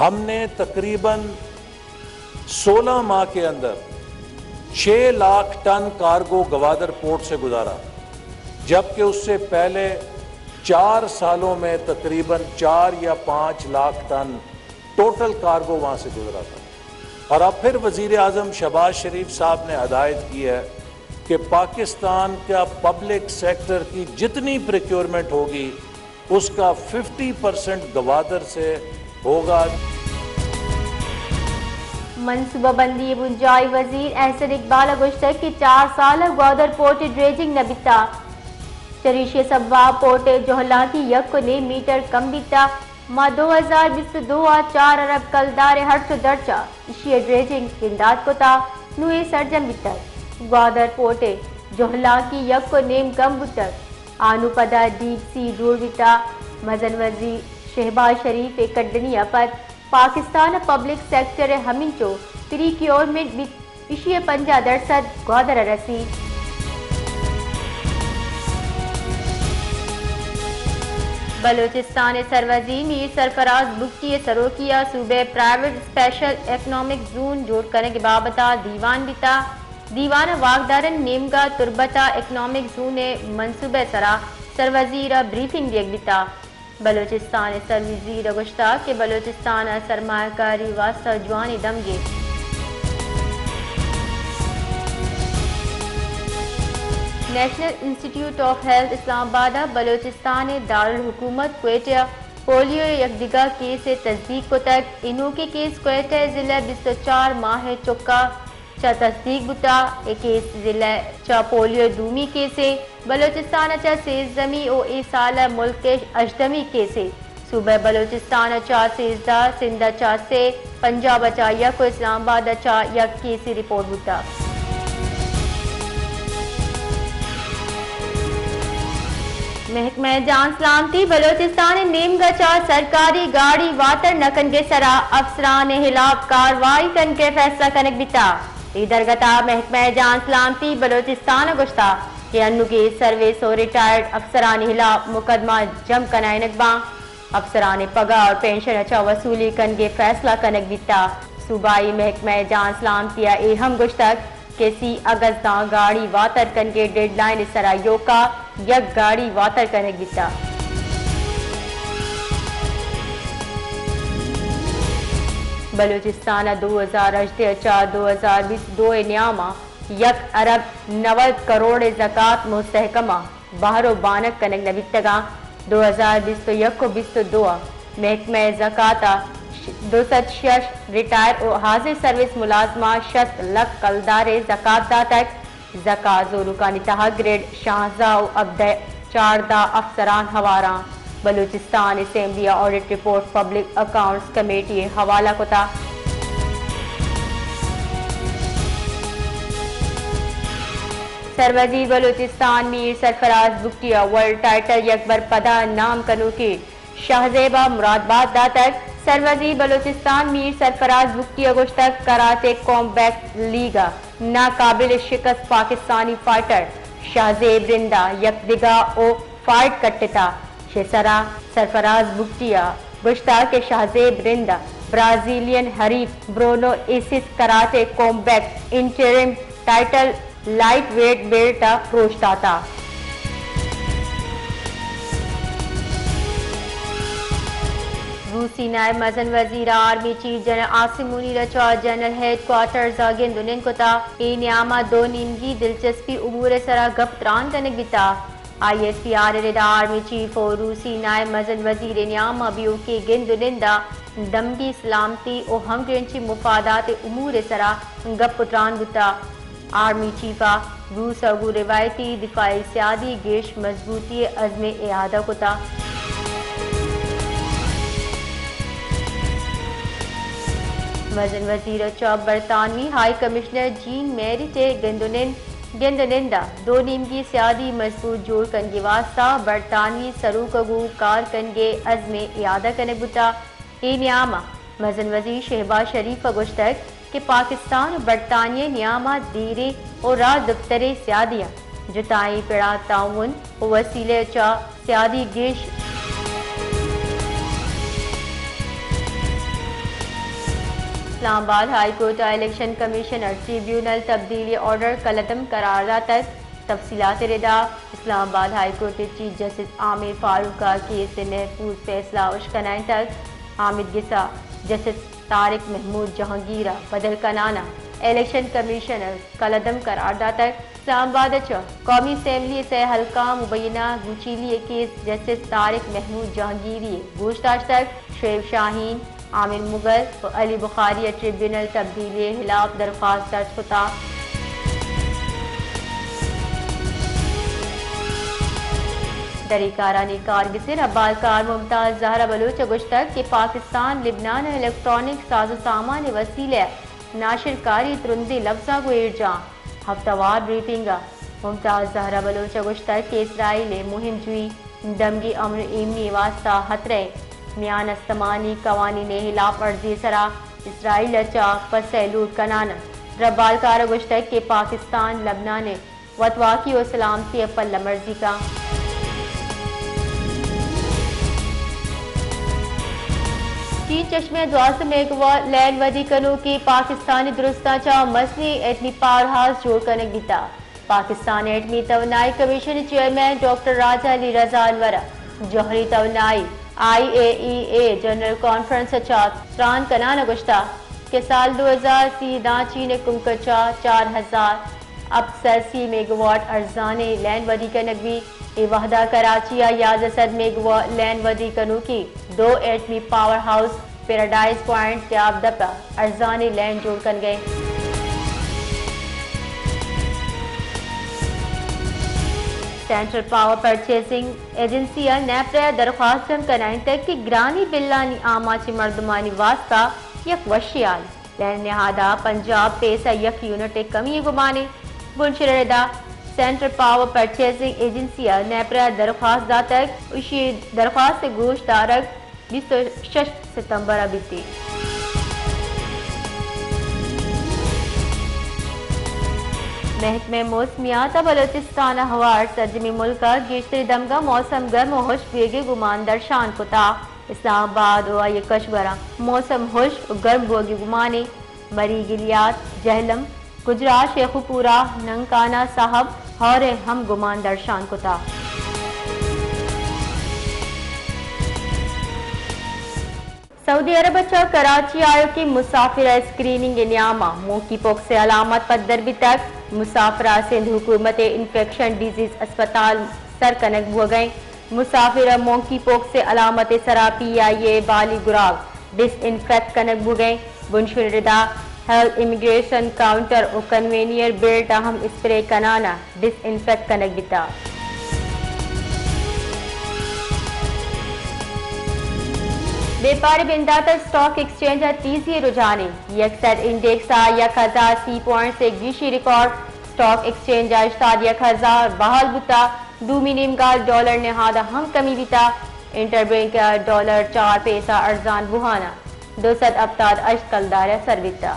ہم نے تقریباً 16 ماہ کے اندر 6 lakh ton cargo Gwadar port سے گزارا، جبکہ اس سے پہلے 4 سالوں میں تقریباً 4 یا 5 لاکھ ٹن ٹوٹل کارگو وہاں سے گزرا تھا۔ اور اب پھر وزیر اعظم شہباز شریف صاحب نے ہدایت کی ہے کہ پاکستان کا پبلک سیکٹر کی جتنی پریکیورمنٹ ہوگی اس کا 50% گوادر سے ہوگا۔ منصوبہ بندی بنجائی وزیر احسن اقبال گشتہ کی 4 سال گوادر پورٹ ڈریجنگ نہ بیتا، چریش سبوا پورٹ جوہلا کی 1 میٹر کم بیتا، ماہ 2022 4 ارب کلدار ہٹ درچہ اشیاء ڈریجنگ امداد کو تا نوے سرجم بیتا، گوادر پورٹ جوہلا کی 1 کم بتر آنو پدا ڈیپ سی دور بیتا، مزن وزیر شہباز شریف کڈنیا پر پاکستان پبلک سیکٹر ہمنچو پریکیورمنٹ بھی اشیاء 50% گوادر رسی۔ بلوچستان سروزی میر سرفراز بگٹی سروکیا صوبے پرائیویٹ اسپیشل اکنامک زون جوڑ کرنے کے بابتا دیوان بیتا، دیوان واگدارن نیمگا تربتا اکنامک زون منصوبہ سرا سروزیر بریفنگ دیگ بیتا۔ بلوچستان سروزیر گشتہ کہ بلوچستان سرمایہ کاری واسطہ جوانی دمگے نیشنل انسٹیٹیوٹ آف ہیلتھ اسلام آباد بلوچستان دارالحکومت کوئٹہ پولیو یکدگا کیس تصدیق کو تک انہوں کے کیس کوئٹہ ضلع 24 ماہ چکا چا تصدیق بتا، ایک کیس ضلع چا پولیو دومی کیسے بلوچستان چا سیزدمی او ای سال ملک اشدمی کیسے صوبہ بلوچستان چا 13 سندھ چا 3 پنجاب چا 1 اسلام آباد چا 1 کیسی رپورٹ بتا۔ محکمہ جان سلامتی بلوچستان نیمگا چا سرکاری گاڑی واتر نکن کے سرا افسران خلاف کاروائی کن کے فیصلہ کنک بیتا، درگتا محکمہ جان سلامتی بلوچستان گشتہ کہ انو کے سروس اور ریٹائرڈ افسران خلاف مقدمہ جم کنائنک باں افسران پگا اور پینشن اچھا وصولی کن کے فیصلہ کنک بیتا، صوبائی محکمہ جان سلامتی اہم گشتک کہ 30 اگست گاڑی واتر کن کے ڈیڈ لائن سرا یوکا 1 گاڑی واتر کنک بیتا۔ بلوچستان 2018-2022 نیامہ 1 ارب 90 کروڑ زکاة مستحکمہ بہر و بانک کنک نبیتگا 2021-22 محکمہ زکاة 206 ریٹائر و حاضر سروس ملازمہ 60 لکھ کلدار زکاة داتک زکاة زورکانی تہا گریڈ شاہزہ و عبدہ 14 افسران حواراں Balochistan assembly audit report public accounts committee حوالہ کتا۔ سروزیر بلوچستان میر سرفراز بگٹیا ورلڈ ٹائٹل یکبر پدا نام کنو کی شہزیبہ مرادباد داتک سروزیر بلوچستان میر سرفراز بگٹیا گشتک کراتے کامبیٹ لیگا ناقابل شکست پاکستانی فائٹر شہزیب رندہ یکدگا او فائٹ کٹتا شسرا سرفراز بگٹیا گشتہ کے شہزیب رندہ برازیلین حریف Bruno Assis karate combat interim title light weight belt پروشتا تھا۔ روسی نائب مزن وزیر army chief general Asim Munir چا جنرل ہیڈ کوارٹرز گندونین کتا ای نیامہ 2 نیمگی دلچسپی امور سرا گپ تران کنک بیتا، I S P R L army chief اور روسی نائب مزن وزیر نیامہ بیو کے گندونندہ دمگی سلامتی و ہم گرنچی مفادات امور سرا گپ تران بتا، آرمی چیفا روس اگو روایتی دفاعی سیادی گیش مضبوطی عزم اعادہ کتا۔ وزن وزیر چا برطانوی ہائی کمشنر جین میریٹ گندونندہ 2 نیمگی سیادی مضبوط جوڑ کنگے واسطہ برطانوی سروکگو کار کنگے عزم اعادہ کنک بتا، ای نیامہ مزن وزیر شہباز شریف گشتک کہ پاکستان و برطانیہ نیامہ دیرے اور راہ دفتر سیادیاں جتائیں پڑا تعاون و وسیلے چا سیادی گیش اسلام آباد high court election commissioner tribunal تبدیلی آرڈر کلعدم قرارداد تک تفصیلات ردا اسلام آباد ہائی کورٹ چیف جسٹس عامر فاروق کا کیس محفوظ فیصلہ اشکنائن تک حامد گسا جسٹس طارق محمود جہانگیرہ بدل کنانا الیکشن کمیشنر کلعدم قرارداد تک اسلام آباد قومی اسمبلی سے حلقہ مبینہ گوچیلی کیس جسٹس طارق محمود جہانگیری پوچھ تک شعیب شاہین عامر مغل و علی بخاری ٹریبیونل تبدیلی خلاف درخواست درج ہوتا دریکارانی کارگزر ابالکار ممتاز زہرا بلوچ گشتک کہ پاکستان لبنان الیکٹرانک ساز و سامان وسیلہ ناشر کاری ترندی لفظہ کو ارجاں ہفتہ وار بریفنگ ممتاز زہرا بلوچ گشتک کہ اسرائیل مہم جوئی دمگی امن ایمنی واسطہ خطرے میان استمانی قوانین خلاف ورزی سرا اسرائیل چا پس لوٹ کنانا ربالکار گشتک کہ پاکستان لبنان وطواقی و سلامتی پل مرضی کا چین چشمے دوازدہ میگا لینڈ ودی کنو کی پاکستانی درستہ چا مصنوعی ایٹمی پاور ہاؤس جوڑ کرنے گیتا پاکستان ایٹمی توانائی کمیشن چیئرمین ڈاکٹر راجہ علی رضا انورہ جوہری توانائی IAEA جنرل کانفرنس چا تران کنانا گشتا کہ سال 2030 دا چین کمکچا 4000 اب سلسی میگا واٹ ارزانے لینڈ ودی کنگوی ای وحدہ کراچی 1100 میگا واٹ لینڈ ودی کنو کی 2 ایٹمی پاور ہاؤس پیراڈائز پوائنٹ تیاب دپا ارزانے لینڈ جوڑ کر گئے central power purchasing agency NEPRA درخواست کنائن تک کہ گرانی بلانی آماچی مردمانی واسطہ یک وشیال لین نہادا پنجاب پیسہ یک یونٹ کمی گمانے بنشر ردا central power purchasing agency NEPRA درخواست تک اسی درخواست گوشت دارک 26 ستمبر بیتی محکمہ موسمیات بلوچستان ہوار سرجمی ملک گیشتری دمگا موسم گرم و خشک بیگی گمان درشان کتا اسلام آباد و کشورہ موسم خشک و گرم بوگی گمانے مری گلیات جہلم گجرات شیخوپورہ ننکانہ صاحب اور ہم گمان درشان کتا سعودی عرب اچھا کراچی آئے کی مسافرہ اسکریننگ نیامہ موکی پوک سے علامت پدر بھی تک مسافرہ سندھ حکومت انفیکشن ڈیزیز اسپتال سرکنک ہو گئیں مسافرہ مونکی پوک سے علامت سراپی آئیے بالی گراگ ڈس انفیکٹ کنک ہو گئیں بنشر ردا ہیلتھ امیگریشن کاؤنٹر و کنوینئر بیلٹ اہم اسپرے کنانا ڈس انفیکٹ کنک بیتا بیپاری بنداتا سٹاک ایکسچینج تیسری رجحانے یکسر انڈیکس 1080 پوائنٹ سے گیشی ریکارڈ سٹاک ایکسچینج اشتاد 1000 بحال بتا دومی نیمگال ڈالر نہادہ ہم کمی بیتا انٹر بینک ڈالر 4 پیسہ ارزان بہانا 200 ابتاد اشت کلدار سر بیتا